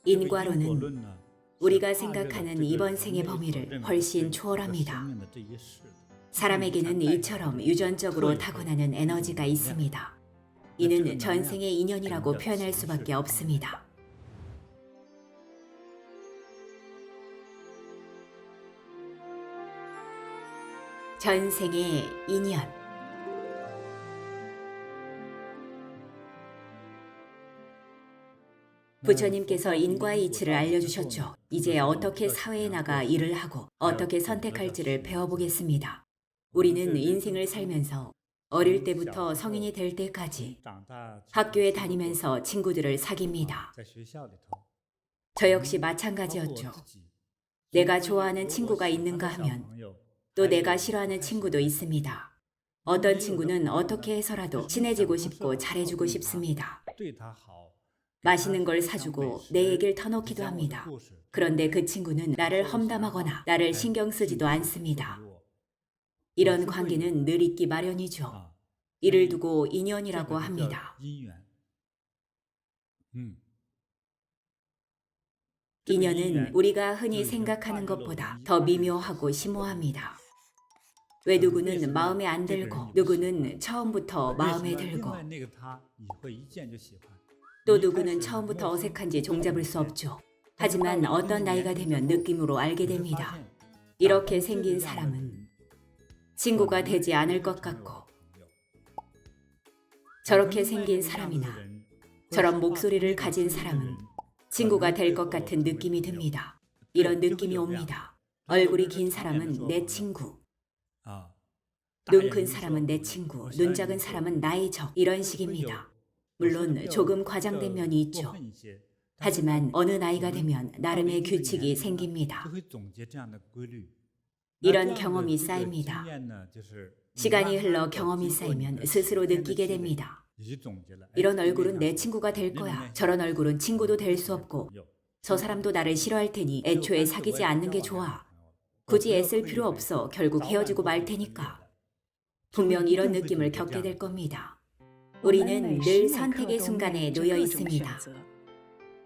인과론은 우리가 생각하는 이번 생의 범위를 훨씬 초월합니다. 사람에게는 이처럼 유전적으로 타고나는 에너지가 있습니다. 이는 전생의 인연이라고 표현할 수밖에 없습니다. 전생의 인연. 부처님께서 인과의 이치를 알려주셨죠. 이제 어떻게 사회에 나가 일을 하고 어떻게 선택할지를 배워보겠습니다. 우리는 인생을 살면서 어릴 때부터 성인이 될 때까지 학교에 다니면서 친구들을 사귀입니다. 저 역시 마찬가지였죠. 내가 좋아하는 친구가 있는가 하면 또 내가 싫어하는 친구도 있습니다. 어떤 친구는 어떻게 해서라도 친해지고 싶고 잘해주고 싶습니다. 맛있는 걸 사주고 내 얘기를 터놓기도 합니다. 그런데 그 친구는 나를 험담하거나 나를 신경 쓰지도 않습니다. 이런 관계는 늘 있기 마련이죠. 이를 두고 인연이라고 합니다. 인연은 우리가 흔히 생각하는 것보다 더 미묘하고 심오합니다. 왜 누구는 마음에 안 들고 누구는 처음부터 마음에 들고 또 누구는 처음부터 어색한지 종잡을 수 없죠. 하지만 어떤 나이가 되면 느낌으로 알게 됩니다. 이렇게 생긴 사람은 친구가 되지 않을 것 같고 저렇게 생긴 사람이나 저런 목소리를 가진 사람은 친구가 될 것 같은 느낌이 듭니다. 이런 느낌이 옵니다. 얼굴이 긴 사람은 내 친구, 눈 큰 사람은 내 친구, 눈 작은 사람은 나의 적, 이런 식입니다. 물론 조금 과장된 면이 있죠. 하지만 어느 나이가 되면 나름의 규칙이 생깁니다. 이런 경험이 쌓입니다. 시간이 흘러 경험이 쌓이면 스스로 느끼게 됩니다. 이런 얼굴은 내 친구가 될 거야. 저런 얼굴은 친구도 될 수 없고 저 사람도 나를 싫어할 테니 애초에 사귀지 않는 게 좋아. 굳이 애쓸 필요 없어. 결국 헤어지고 말 테니까. 분명 이런 느낌을 겪게 될 겁니다. 우리는 늘 선택의 순간에 놓여 있습니다.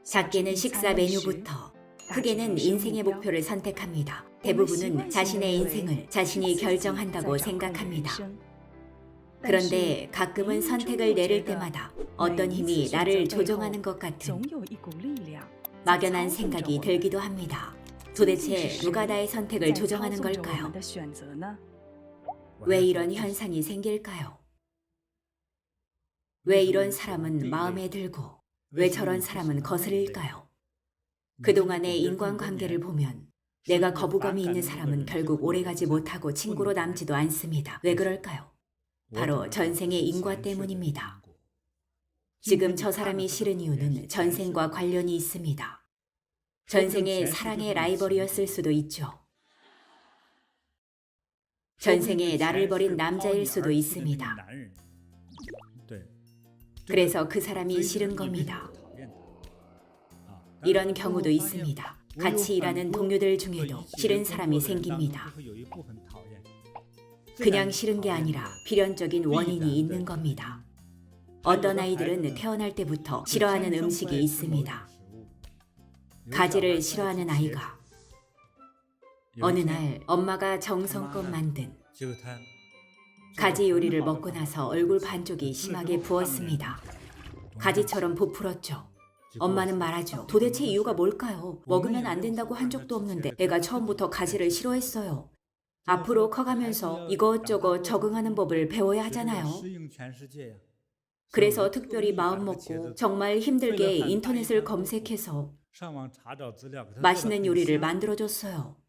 작게는 식사 메뉴부터 크게는 인생의 목표를 선택합니다. 대부분은 자신의 인생을 자신이 결정한다고 생각합니다. 그런데 가끔은 선택을 내릴 때마다 어떤 힘이 나를 조종하는 것 같은 막연한 생각이 들기도 합니다. 도대체 누가 나의 선택을 조정하는 걸까요? 왜 이런 현상이 생길까요? 왜 이런 사람은 마음에 들고 왜 저런 사람은 거슬릴까요? 그동안의 인간관계를 보면 내가 거부감이 있는 사람은 결국 오래가지 못하고 친구로 남지도 않습니다. 왜 그럴까요? 바로 전생의 인과 때문입니다. 지금 저 사람이 싫은 이유는 전생과 관련이 있습니다. 전생의 사랑의 라이벌이었을 수도 있죠. 전생에 나를 버린 남자일 수도 있습니다. 그래서 그 사람이 싫은 겁니다. 이런 경우도 있습니다. 같이 일하는 동료들 중에도 싫은 사람이 생깁니다. 그냥 싫은 게 아니라 필연적인 원인이 있는 겁니다. 어떤 아이들은 태어날 때부터 싫어하는 음식이 있습니다. 가지를 싫어하는 아이가 어느 날 엄마가 정성껏 만든 가지 요리를 먹고 나서 얼굴 반쪽이 심하게 부었습니다. 가지처럼 부풀었죠. 엄마는 말하죠. 도대체 이유가 뭘까요? 먹으면 안 된다고 한 적도 없는데 애가 처음부터 가지를 싫어했어요. 앞으로 커가면서 이것저것 적응하는 법을 배워야 하잖아요. 그래서 특별히 마음먹고 정말 힘들게 인터넷을 검색해서 맛있는 요리를 만들어줬어요.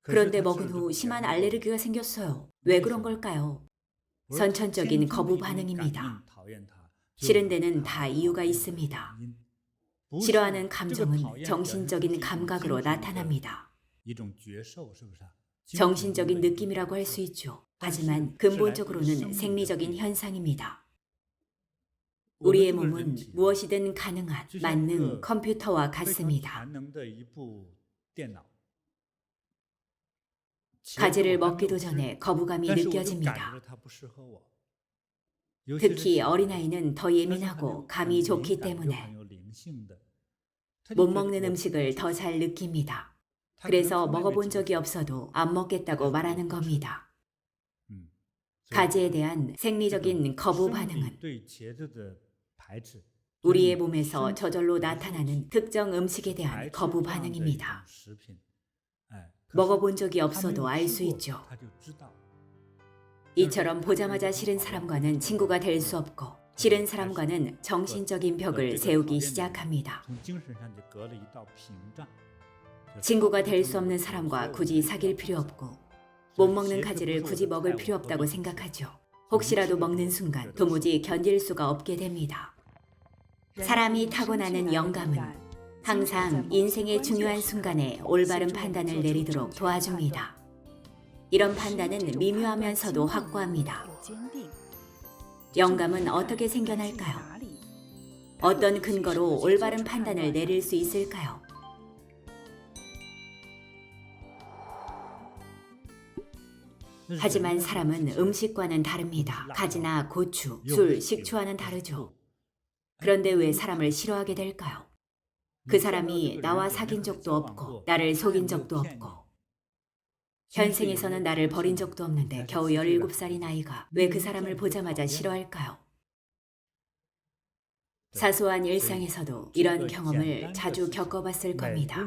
그런데 먹은 후 심한 알레르기가 생겼어요. 왜 그런 걸까요? 선천적인 거부 반응입니다. 싫은 데는 다 이유가 있습니다. 싫어하는 감정은 정신적인 감각으로 나타납니다. 정신적인 느낌이라고 할 수 있죠. 하지만 근본적으로는 생리적인 현상입니다. 우리의 몸은 무엇이든 가능한 만능 컴퓨터와 같습니다. 가지를 먹기도 전에 거부감이 느껴집니다. 특히 어린아이는 더 예민하고 감이 좋기 때문에 못 먹는 음식을 더 잘 느낍니다. 그래서 먹어본 적이 없어도 안 먹겠다고 말하는 겁니다. 가지에 대한 생리적인 거부 반응은 우리의 몸에서 저절로 나타나는 특정 음식에 대한 거부 반응입니다. 먹어본 적이 없어도 알 수 있죠. 이처럼 보자마자 싫은 사람과는 친구가 될 수 없고 싫은 사람과는 정신적인 벽을 세우기 시작합니다. 친구가 될 수 없는 사람과 굳이 사귈 필요 없고 못 먹는 가지를 굳이 먹을 필요 없다고 생각하죠. 혹시라도 먹는 순간 도무지 견딜 수가 없게 됩니다. 사람이 타고나는 영감은 항상 인생의 중요한 순간에 올바른 판단을 내리도록 도와줍니다. 이런 판단은 미묘하면서도 확고합니다. 영감은 어떻게 생겨날까요? 어떤 근거로 올바른 판단을 내릴 수 있을까요? 하지만 사람은 음식과는 다릅니다. 가지나 고추, 술, 식초와는 다르죠. 그런데 왜 사람을 싫어하게 될까요? 그 사람이 나와 사귄 적도 없고 나를 속인 적도 없고 현생에서는 나를 버린 적도 없는데 겨우 17살인 아이가 왜 그 사람을 보자마자 싫어할까요? 사소한 일상에서도 이런 경험을 자주 겪어봤을 겁니다.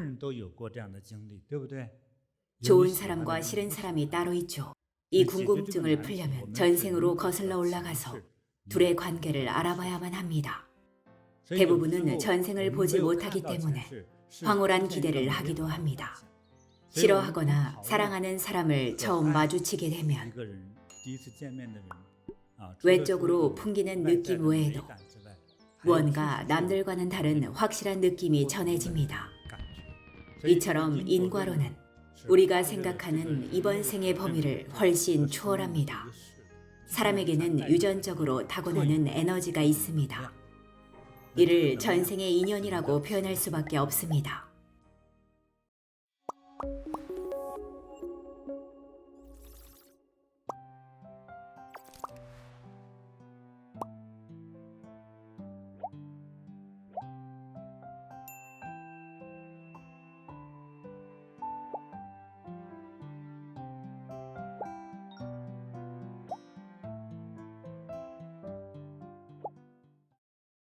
좋은 사람과 싫은 사람이 따로 있죠. 이 궁금증을 풀려면 전생으로 거슬러 올라가서 둘의 관계를 알아봐야만 합니다. 대부분은 전생을 보지 못하기 때문에 황홀한 기대를 하기도 합니다. 싫어하거나 사랑하는 사람을 처음 마주치게 되면 외적으로 풍기는 느낌 외에도 무언가 남들과는 다른 확실한 느낌이 전해집니다. 이처럼 인과론은 우리가 생각하는 이번 생의 범위를 훨씬 초월합니다. 사람에게는 유전적으로 타고나는 에너지가 있습니다. 이를 전생의 인연이라고 표현할 수밖에 없습니다.